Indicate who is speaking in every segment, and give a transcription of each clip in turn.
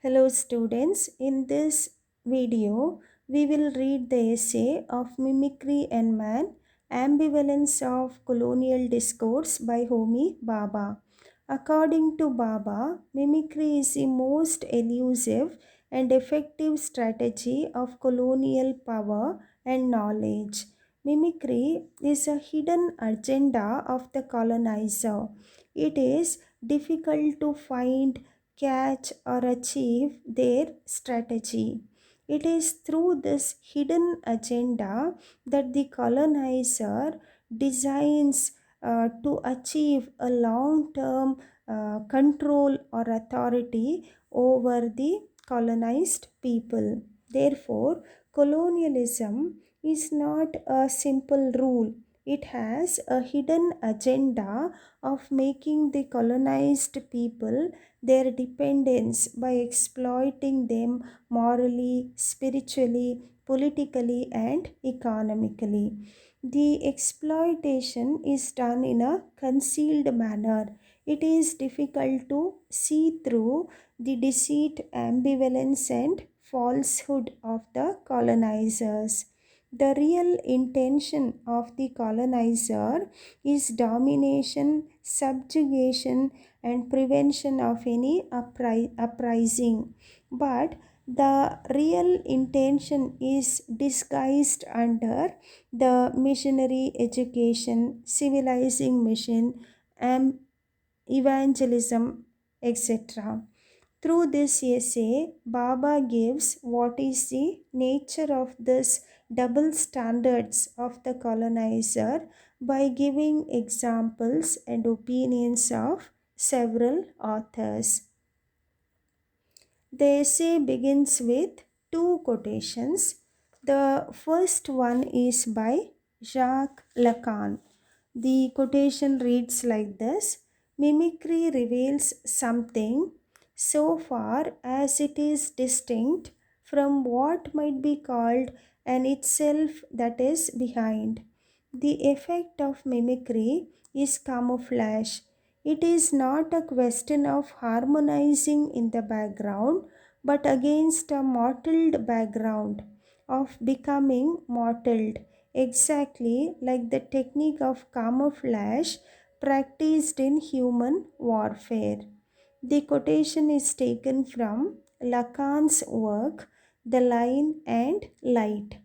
Speaker 1: Hello students, in this video we will read the essay of Mimicry and Man, Ambivalence of Colonial Discourse by Homi Bhabha. According to Bhabha, mimicry is the most elusive and effective strategy of colonial power and knowledge. Mimicry is a hidden agenda of the colonizer. It is difficult to find, catch, or achieve their strategy. It is through this hidden agenda that the colonizer designs to achieve a long term control or authority over the colonized people. Therefore, colonialism is not a simple rule, it has a hidden agenda of making the colonized people their dependents by exploiting them morally, spiritually, politically, and economically. The exploitation is done in a concealed manner. It is difficult to see through the deceit, ambivalence, and falsehood of the colonizers. The real intention of the colonizer is domination, subjugation, and prevention of any uprising. But the real intention is disguised under the missionary education, civilizing mission, and evangelism, etc. Through this essay, Baba gives what is the nature of this double standards of the colonizer by giving examples and opinions of several authors. The essay begins with two quotations. The first one is by Jacques Lacan. The quotation reads like this: Mimicry reveals something so far as it is distinct from what might be called an itself that is behind. The effect of mimicry is camouflage. It is not a question of harmonizing in the background, but against a mottled background, of becoming mottled, exactly like the technique of camouflage practiced in human warfare. The quotation is taken from Lacan's work, The Line and Light.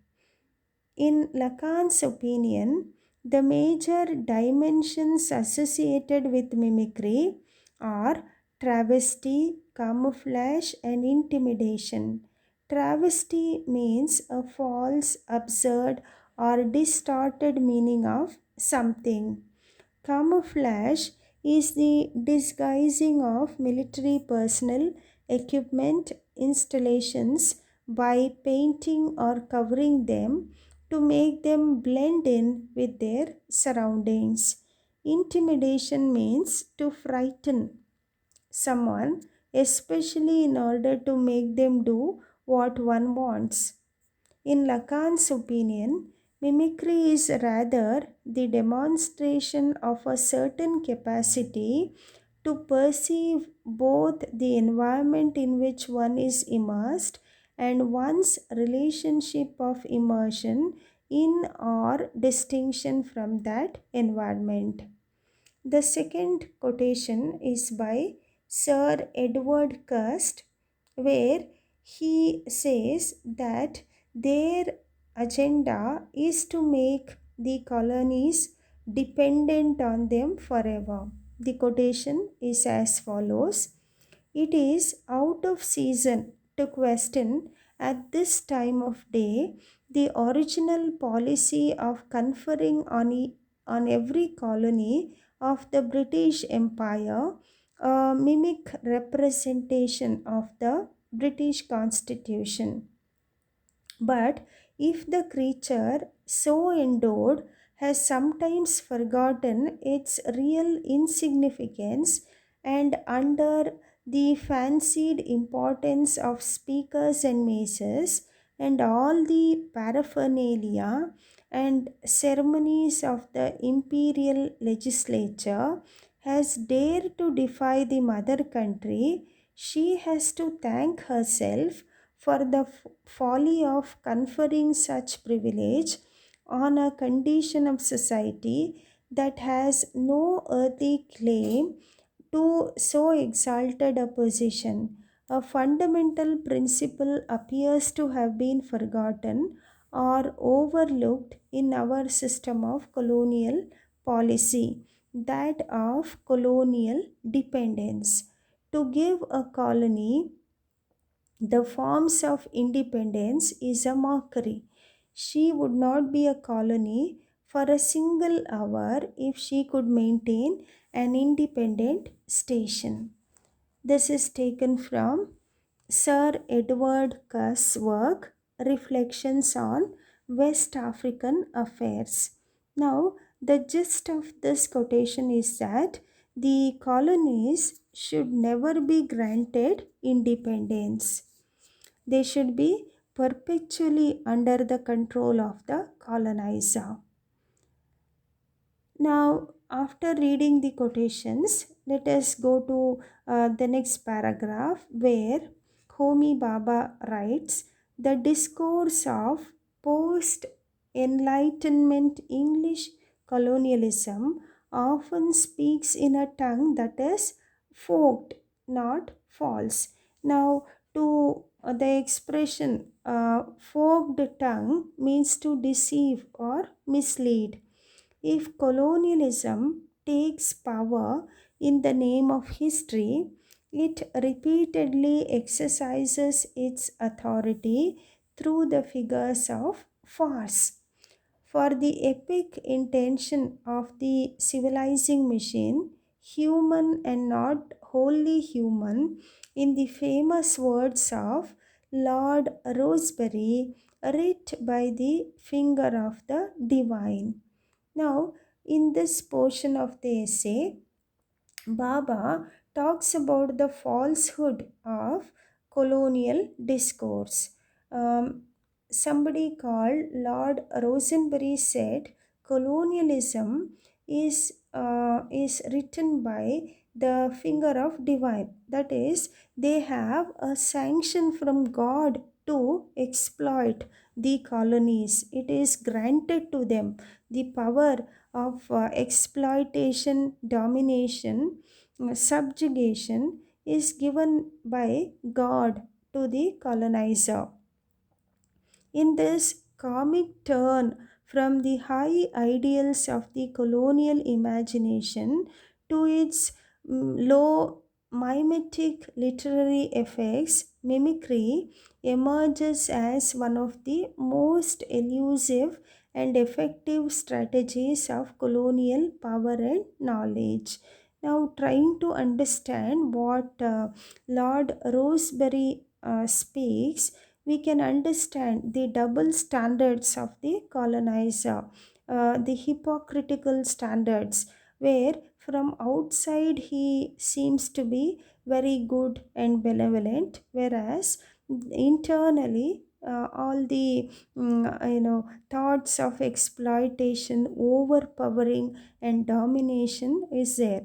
Speaker 1: In Lacan's opinion, the major dimensions associated with mimicry are travesty, camouflage, and intimidation. Travesty means a false, absurd, or distorted meaning of something. Camouflage is the disguising of military personnel, equipment, installations by painting or covering them to make them blend in with their surroundings. Intimidation means to frighten someone, especially in order to make them do what one wants. In Lacan's opinion, mimicry is rather the demonstration of a certain capacity to perceive both the environment in which one is immersed and one's relationship of immersion in or distinction from that environment. The second quotation is by Sir Edward Cust, where he says that their agenda is to make the colonies dependent on them forever. The quotation is as follows: It is out of season to question at this time of day the original policy of conferring on every colony of the British Empire a mimic representation of the British Constitution. But if the creature so endowed has sometimes forgotten its real insignificance and under the fancied importance of speakers and maces and all the paraphernalia and ceremonies of the imperial legislature has dared to defy the mother country, She has to thank herself for the folly of conferring such privilege on a condition of society that has no earthly claim to so exalted a position. A fundamental principle appears to have been forgotten or overlooked in our system of colonial policy, that of colonial dependence. To give a colony the forms of independence is a mockery. She would not be a colony for a single hour if she could maintain an independent station. This is taken from Sir Edward Cuss' work, Reflections on West African Affairs. Now, the gist of this quotation is that the colonies should never be granted independence. They should be perpetually under the control of the colonizer. Now, after reading the quotations, let us go to the next paragraph where Homi Baba writes, the discourse of post Enlightenment English colonialism often speaks in a tongue that is forked, not false. Now, to the expression forked tongue means to deceive or mislead. If colonialism takes power in the name of history, it repeatedly exercises its authority through the figures of farce. For the epic intention of the civilizing machine, human and not wholly human, in the famous words of Lord Rosebery, writ by the finger of the divine. Now, in this portion of the essay, Baba talks about the falsehood of colonial discourse. Somebody called Lord Rosenberry said colonialism is written by the finger of divine. That is, they have a sanction from God to exploit the colonies. It is granted to them the power of exploitation, domination, subjugation is given by God to the colonizer. In this comic turn from the high ideals of the colonial imagination to its low mimetic literary effects, mimicry emerges as one of the most elusive and effective strategies of colonial power and knowledge. Now, trying to understand what Lord Rosebery speaks, we can understand the double standards of the colonizer, the hypocritical standards, where from outside he seems to be very good and benevolent, whereas internally all the thoughts of exploitation, overpowering, and domination is there.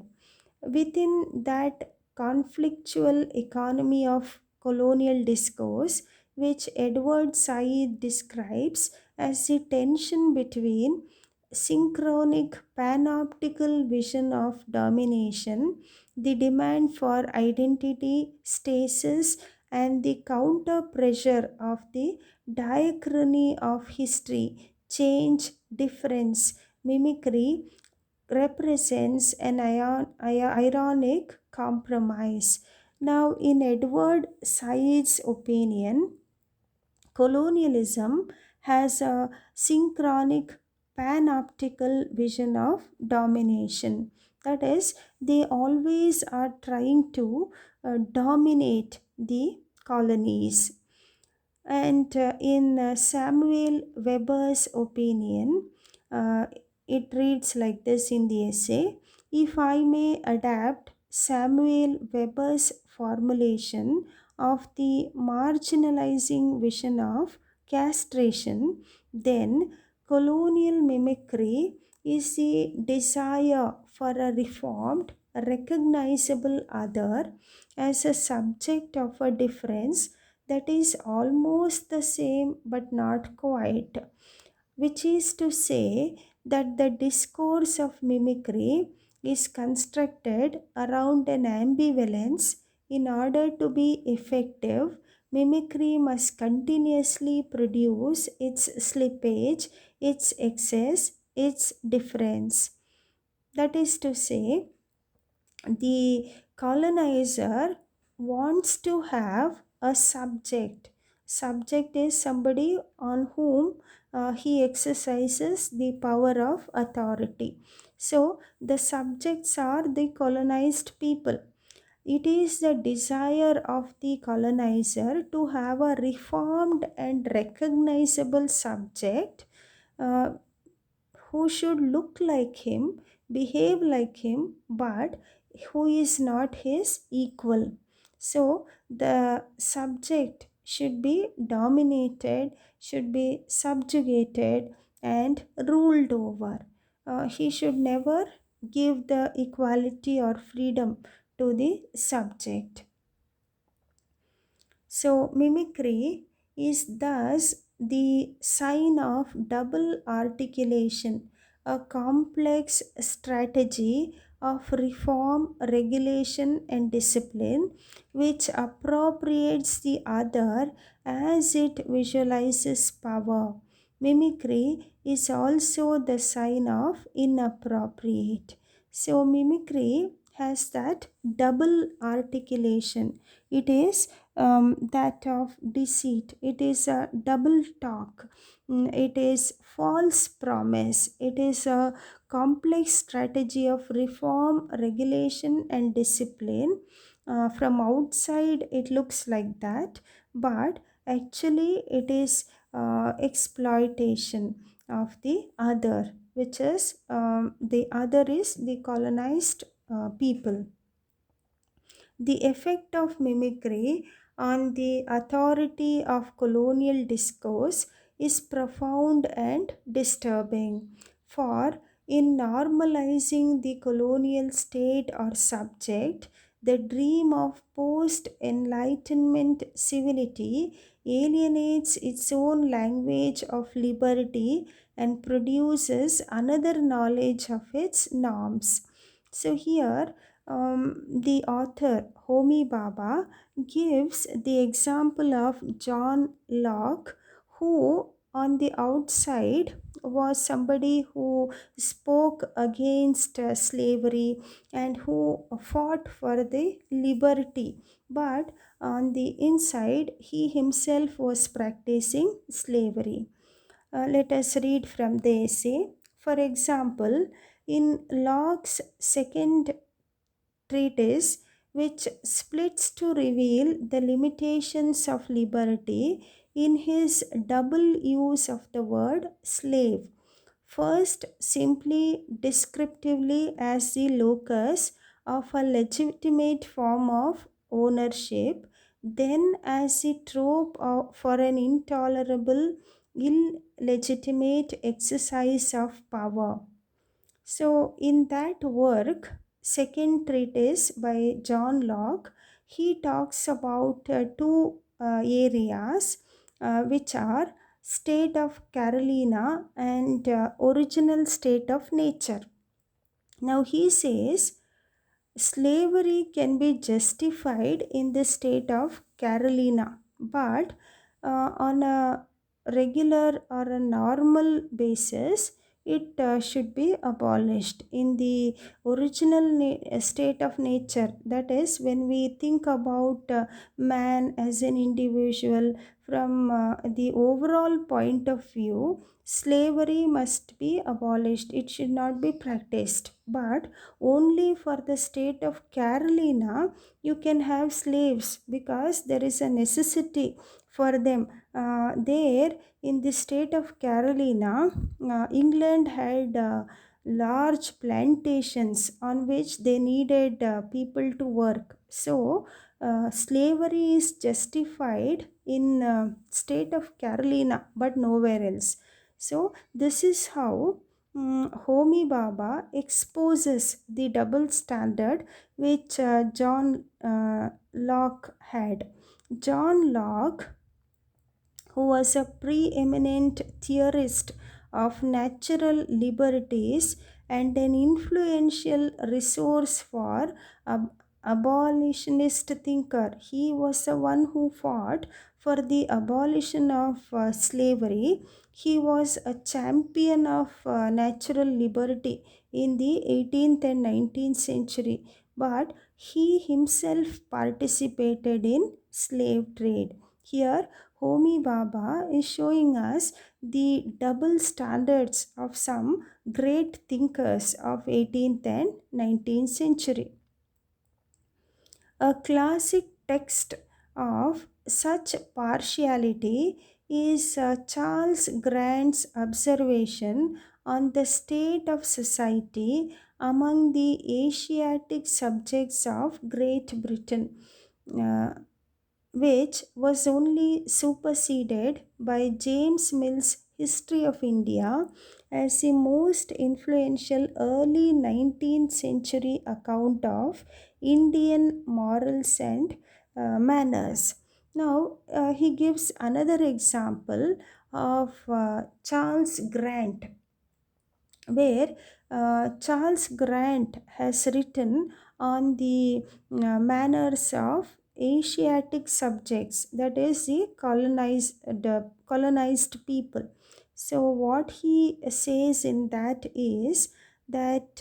Speaker 1: Within that conflictual economy of colonial discourse, which Edward Said describes as the tension between synchronic panoptical vision of domination, the demand for identity, stasis, and the counter pressure of the diachrony of history, change, difference, mimicry, represents an ironic compromise. Now, in Edward Said's opinion, colonialism has a synchronic panoptical vision of domination. That is, they always are trying to dominate the colonies. And in Samuel Weber's opinion, uh, it reads like this in the essay. If I may adapt Samuel Weber's formulation of the marginalizing vision of castration, then colonial mimicry is the desire for a reformed, recognizable other as a subject of a difference that is almost the same but not quite, which is to say that the discourse of mimicry is constructed around an ambivalence. In order to be effective, mimicry must continuously produce its slippage, its excess, its difference. That is to say, the colonizer wants to have a subject. Subject is somebody on whom he exercises the power of authority. So the subjects are the colonized people. It is the desire of the colonizer to have a reformed and recognizable subject, uh, who should look like him, behave like him, but who is not his equal. So the subject should be dominated, should be subjugated, and ruled over. He should never give the equality or freedom to the subject. So, mimicry is thus the sign of double articulation, a complex strategy of reform, regulation, and discipline which appropriates the other as it visualizes power. Mimicry is also the sign of inappropriate. So, mimicry has that double articulation. It is that of deceit. It is a double talk. It is false promise. It is a complex strategy of reform, regulation, and discipline. From outside, it looks like that, but actually, it is exploitation of the other, which is the other is the colonized people. The effect of mimicry on the authority of colonial discourse is profound and disturbing. For in normalizing the colonial state or subject, the dream of post enlightenment civility alienates its own language of liberty and produces another knowledge of its norms. So, here the author Homi Baba gives the example of John Locke, who on the outside was somebody who spoke against slavery and who fought for the liberty, but on the inside he himself was practicing slavery. Let us read from the essay. For example, in Locke's second treatise, which splits to reveal the limitations of liberty in his double use of the word slave. First, simply descriptively as the locus of a legitimate form of ownership, then as the trope for an intolerable, illegitimate exercise of power. So, in that work, second treatise by John Locke, he talks about two areas, which are state of Carolina and original state of nature. Now, he says slavery can be justified in the state of Carolina, but on a regular or a normal basis, it should be abolished in the original state of nature. That is, when we think about man as an individual from the overall point of view, slavery must be abolished. It should not be practiced. But only for the state of Carolina you can have slaves, because there is a necessity for them. There in the state of Carolina, England had large plantations on which they needed people to work. So slavery is justified in state of Carolina but nowhere else. So this is how Homi Baba exposes the double standard which John Locke had. John Locke, who was a preeminent theorist of natural liberties and an influential resource for ab- abolitionist thinker. He was the one who fought for the abolition of slavery. He was a champion of natural liberty in the 18th and 19th century, but he himself participated in slave trade. Here, Homi Baba is showing us the double standards of some great thinkers of 18th and 19th century. A classic text of such partiality is Charles Grant's observation on the state of society among the Asiatic subjects of Great Britain. Uh, which was only superseded by James Mill's History of India as the most influential early 19th century account of Indian morals and manners. Now, he gives another example of Charles Grant, where Charles Grant has written on the manners of Asiatic subjects, that is, the colonized people. So, what he says in that is that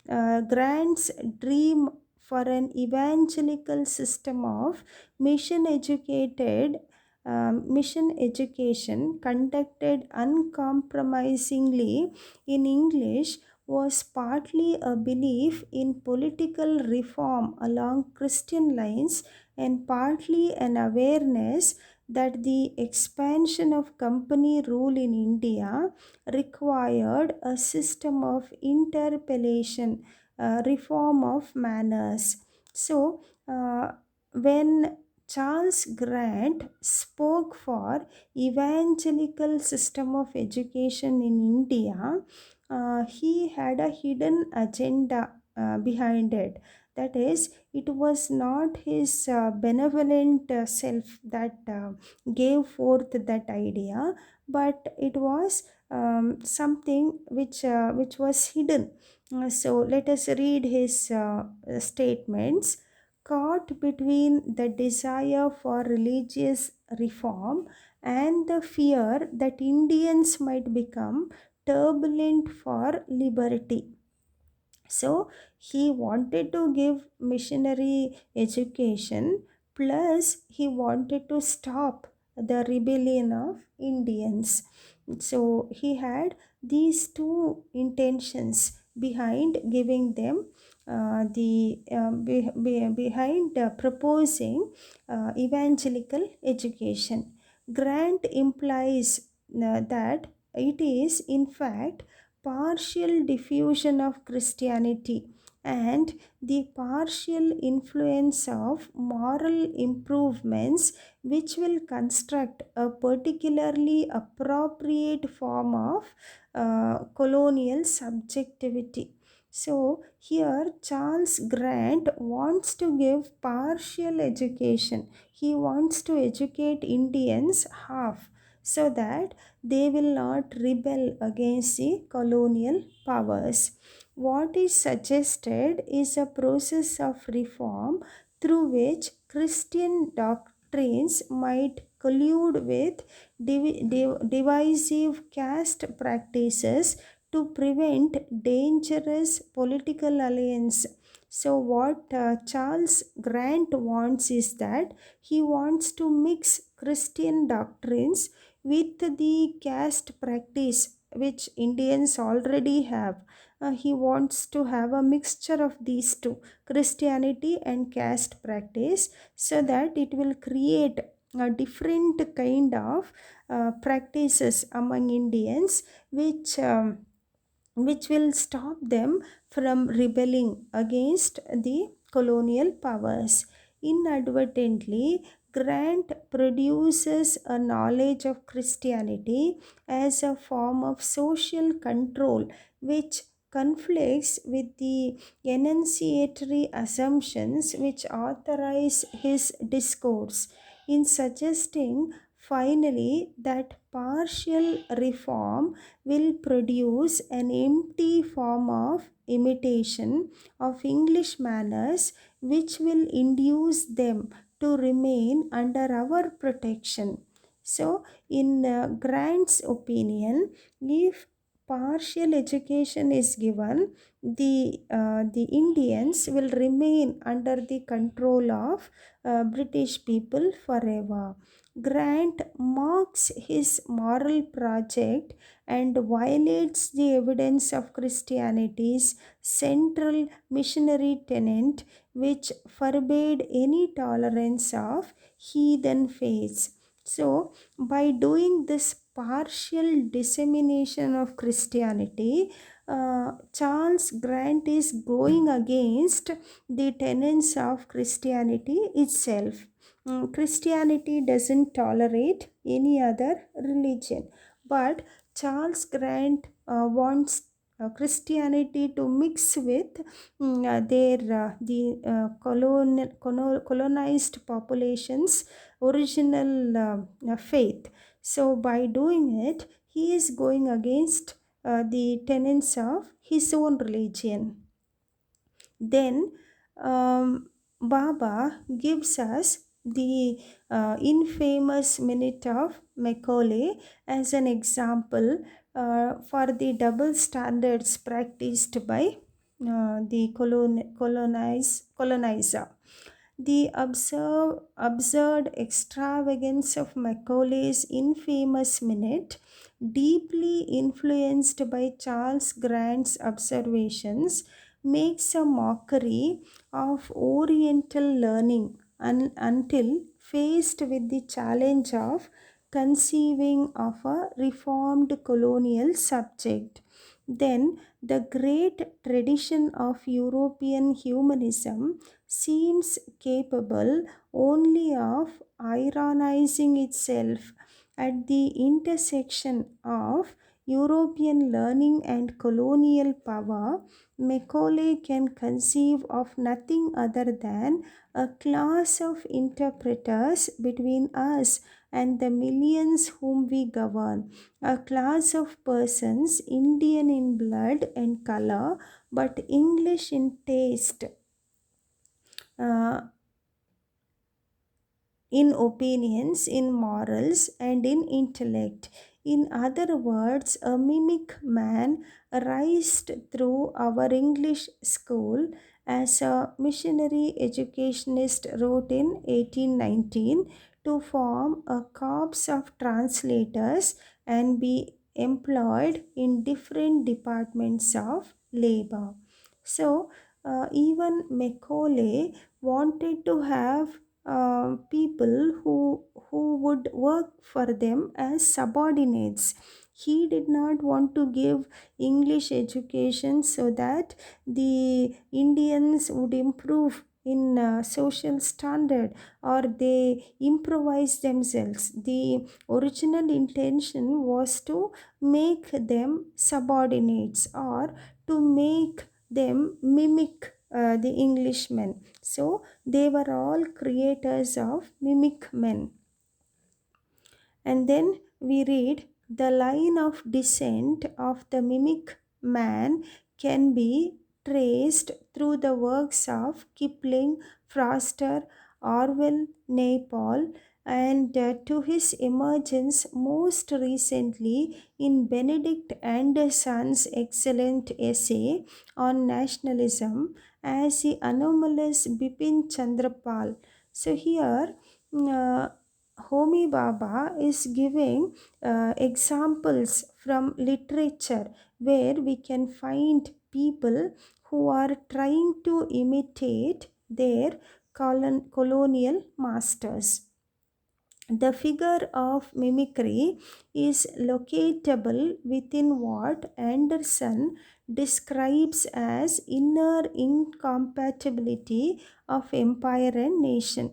Speaker 1: Grant's dream for an evangelical system of mission educated mission education conducted uncompromisingly in English was partly a belief in political reform along Christian lines and partly an awareness that the expansion of company rule in India required a system of interpellation, reform of manners. So, when Charles Grant spoke for evangelical system of education in India, he had a hidden agenda behind it. That is, it was not his benevolent self that gave forth that idea, but it was something which was hidden. So let us read his statements. Caught between the desire for religious reform and the fear that Indians might become turbulent for liberty. So he wanted to give missionary education, plus he wanted to stop the rebellion of Indians. So he had these two intentions behind giving them behind proposing evangelical education. Grant implies that it is in fact partial diffusion of Christianity and the partial influence of moral improvements which will construct a particularly appropriate form of colonial subjectivity. So, here Charles Grant wants to give partial education. He wants to educate Indians half so that they will not rebel against the colonial powers. What is suggested is a process of reform through which Christian doctrines might collude with divisive caste practices to prevent dangerous political alliance. So, what Charles Grant wants is that he wants to mix Christian doctrines with the caste practice which Indians already have. He wants to have a mixture of these two, Christianity and caste practice, so that it will create a different kind of practices among Indians which will stop them from rebelling against the colonial powers. inadvertently, Grant produces a knowledge of Christianity as a form of social control, which conflicts with the enunciatory assumptions which authorize his discourse, in suggesting finally that partial reform will produce an empty form of imitation of English manners which will induce them to remain under our protection. So, in Grant's opinion, if partial education is given, the Indians will remain under the control of British people forever. Grant mocks his moral project and violates the evidence of Christianity's central missionary tenet, which forbade any tolerance of heathen faiths. So, by doing this partial dissemination of Christianity, Charles Grant is going against the tenets of Christianity itself. Christianity doesn't tolerate any other religion, but Charles Grant wants Christianity to mix with their the colonized populations' original faith. So by doing it, he is going against the tenets of his own religion. Then Baba gives us the infamous minute of Macaulay as an example for the double standards practiced by the colonizer. The absurd extravagance of Macaulay's infamous minute, deeply influenced by Charles Grant's observations, makes a mockery of Oriental learning until faced with the challenge of conceiving of a reformed colonial subject. Then the great tradition of European humanism seems capable only of ironizing itself at the intersection of European learning and colonial power. Macaulay can conceive of nothing other than a class of interpreters between us and the millions whom we govern, a class of persons Indian in blood and color but English in taste, uh, in opinions, in morals, and in intellect. In other words, a mimic man raised through our English school, as a missionary educationist wrote in 1819, to form a corps of translators and be employed in different departments of labor. So, even Macaulay wanted to have people who would work for them as subordinates. He did not want to give English education so that the Indians would improve in social standard or they improvise themselves. The original intention was to make them subordinates or to make them mimic the Englishmen. So they were all creators of mimic men. And then we read, the line of descent of the mimic man can be traced through the works of Kipling, Foster, Orwell, Naipaul, and to his emergence most recently in Benedict Anderson's excellent essay on nationalism as the anomalous Bipin Chandrapal. So here, uh, Homi Baba is giving examples from literature where we can find people who are trying to imitate their colonial masters. The figure of mimicry is locatable within what Anderson describes as inner incompatibility of empire and nation.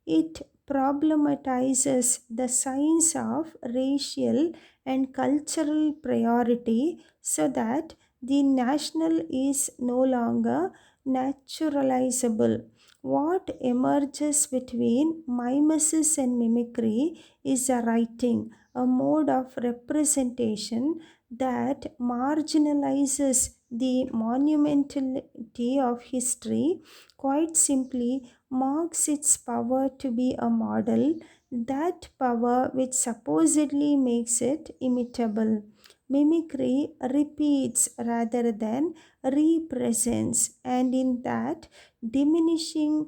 Speaker 1: It problematizes the science of racial and cultural priority so that the national is no longer naturalizable. What emerges between mimesis and mimicry is a writing, a mode of representation that marginalizes the monumentality of history, quite simply marks its power to be a model, that power which supposedly makes it imitable. Mimicry repeats rather than represents, and in that diminishing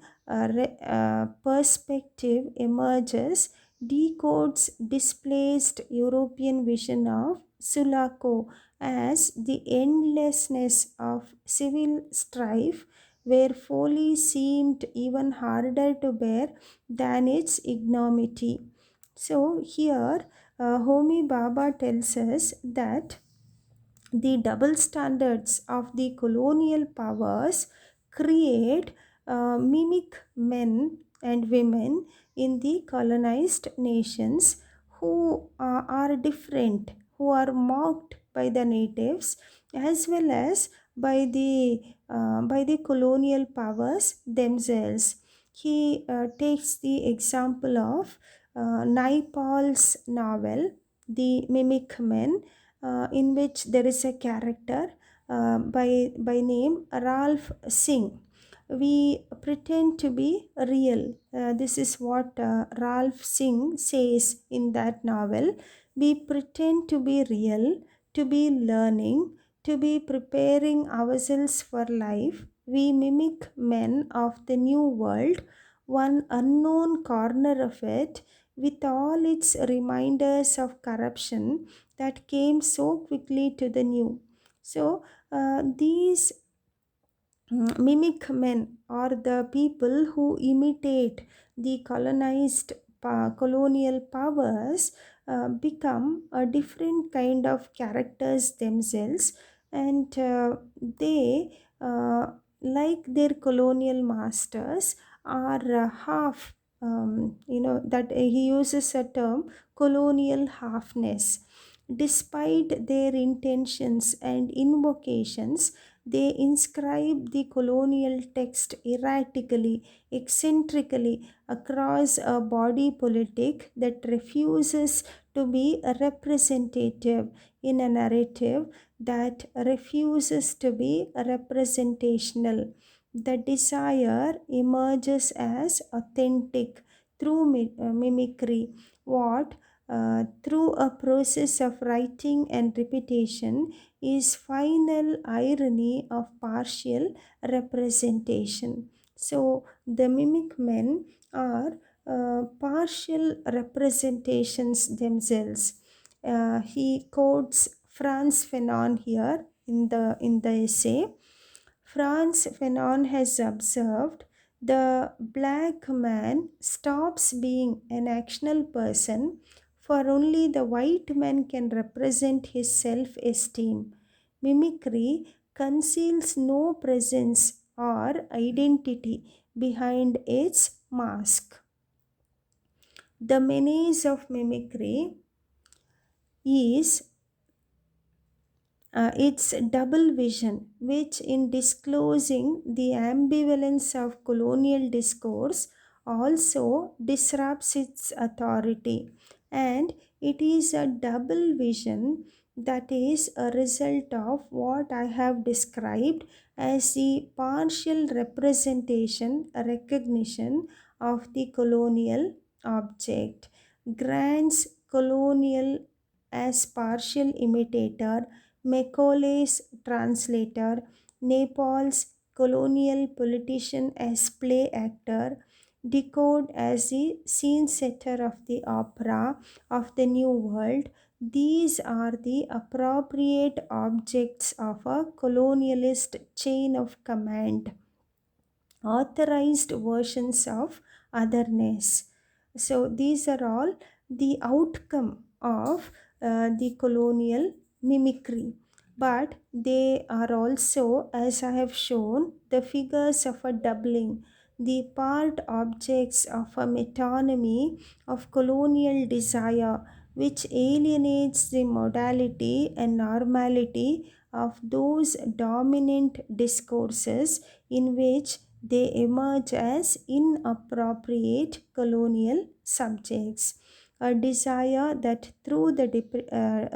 Speaker 1: perspective emerges, decodes displaced European vision of Sulaco as the endlessness of civil strife, where folly seemed even harder to bear than its ignominy. So, here Homi Baba tells us that the double standards of the colonial powers create mimic men and women in the colonized nations who are different, who are mocked by the natives as well as by the colonial powers themselves. He takes the example of Naipaul's novel, The Mimic Men, in which there is a character by name Ralph Singh. We pretend to be real. This is what Ralph Singh says in that novel. We pretend to be real, to be learning, to be preparing ourselves for life. We mimic men of the new world, one unknown corner of it, with all its reminders of corruption that came so quickly to the new. So, these mimic men are the people who imitate the colonized colonial powers, become a different kind of characters themselves, and they, like their colonial masters, are half, that he uses a term colonial halfness. Despite their intentions and invocations, they inscribe the colonial text erratically, eccentrically across a body politic that refuses to be representative in a narrative that refuses to be representational. The desire emerges as authentic through mimicry. What through a process of writing and repetition is final irony of partial representation. So the mimic men are partial representations themselves. He quotes Franz Fanon here in the essay. Franz Fanon has observed the black man stops being an actional person, for only the white man can represent his self esteem. Mimicry conceals no presence or identity behind its mask. The menace of mimicry is its double vision, which, in disclosing the ambivalence of colonial discourse, also disrupts its authority. And it is a double vision that is a result of what I have described as the partial representation, recognition of the colonial object. Grant's colonial as partial imitator, Macaulay's translator, Naples' colonial politician as play actor, Decode as the scene setter of the opera of the New World. These are the appropriate objects of a colonialist chain of command, authorized versions of otherness. So these are all the outcome of the colonial mimicry. but they are also, as I have shown, the figures of a doubling, the part objects of a metonymy of colonial desire, which alienates the modality and normality of those dominant discourses in which they emerge as inappropriate colonial subjects. A desire that, through the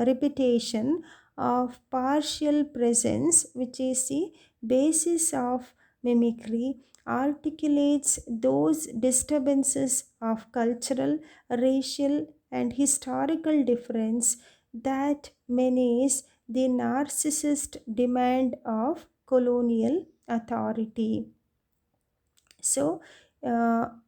Speaker 1: repetition of partial presence, which is the basis of mimicry, articulates those disturbances of cultural, racial, and historical difference that menace the narcissist demand of colonial authority. So,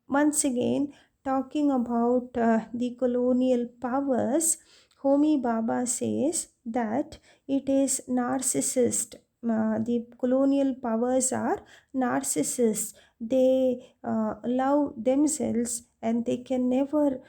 Speaker 1: once again, talking about the colonial powers, Homi Baba says that it is narcissist. The colonial powers are narcissists. They love themselves and they can never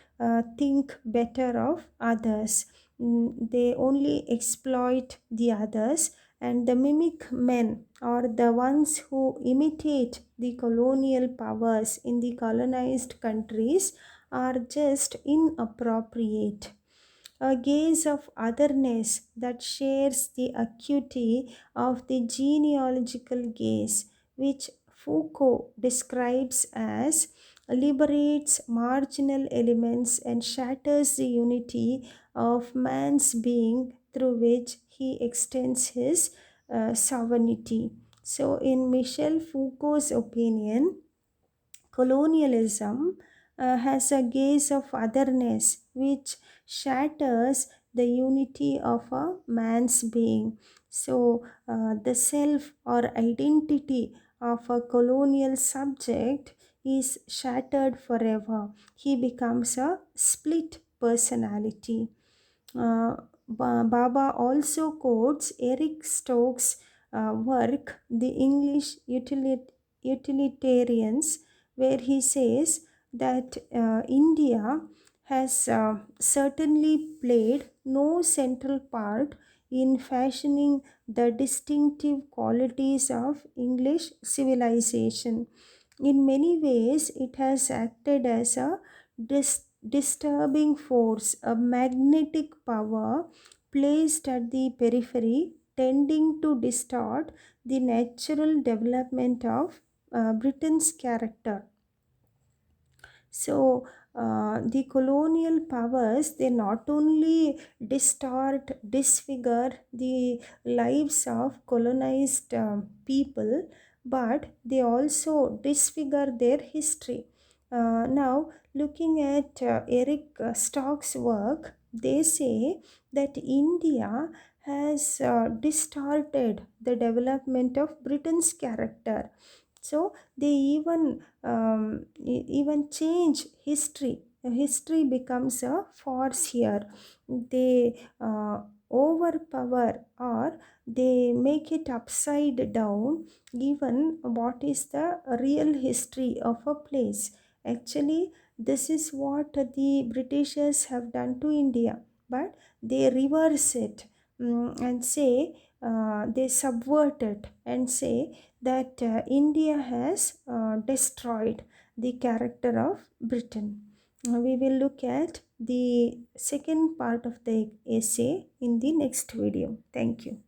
Speaker 1: think better of others. They only exploit the others, and the mimic men, or the ones who imitate the colonial powers in the colonized countries, are just inappropriate. A gaze of otherness that shares the acuity of the genealogical gaze, which Foucault describes as liberates marginal elements and shatters the unity of man's being through which he extends his sovereignty. So, in Michel Foucault's opinion, colonialism has a gaze of otherness which shatters the unity of a man's being. So, the self or identity of a colonial subject is shattered forever. He becomes a split personality. Baba also quotes Eric Stokes' work, The English Utilitarians, where he says that India has certainly played no central part in fashioning the distinctive qualities of English civilization. In many ways, it has acted as a disturbing force, a magnetic power placed at the periphery, tending to distort the natural development of Britain's character. So, the colonial powers, they not only distort, disfigure the lives of colonized people, but they also disfigure their history. Now, looking at Eric Stokes' work, they say that India has distorted the development of Britain's character. So they even change history. History becomes a farce here. They overpower, or they make it upside down even what is the real history of a place. Actually, this is what the Britishers have done to India, but they reverse it, and say, they subvert it and say that India has destroyed the character of Britain. We will look at the second part of the essay in the next video. Thank you.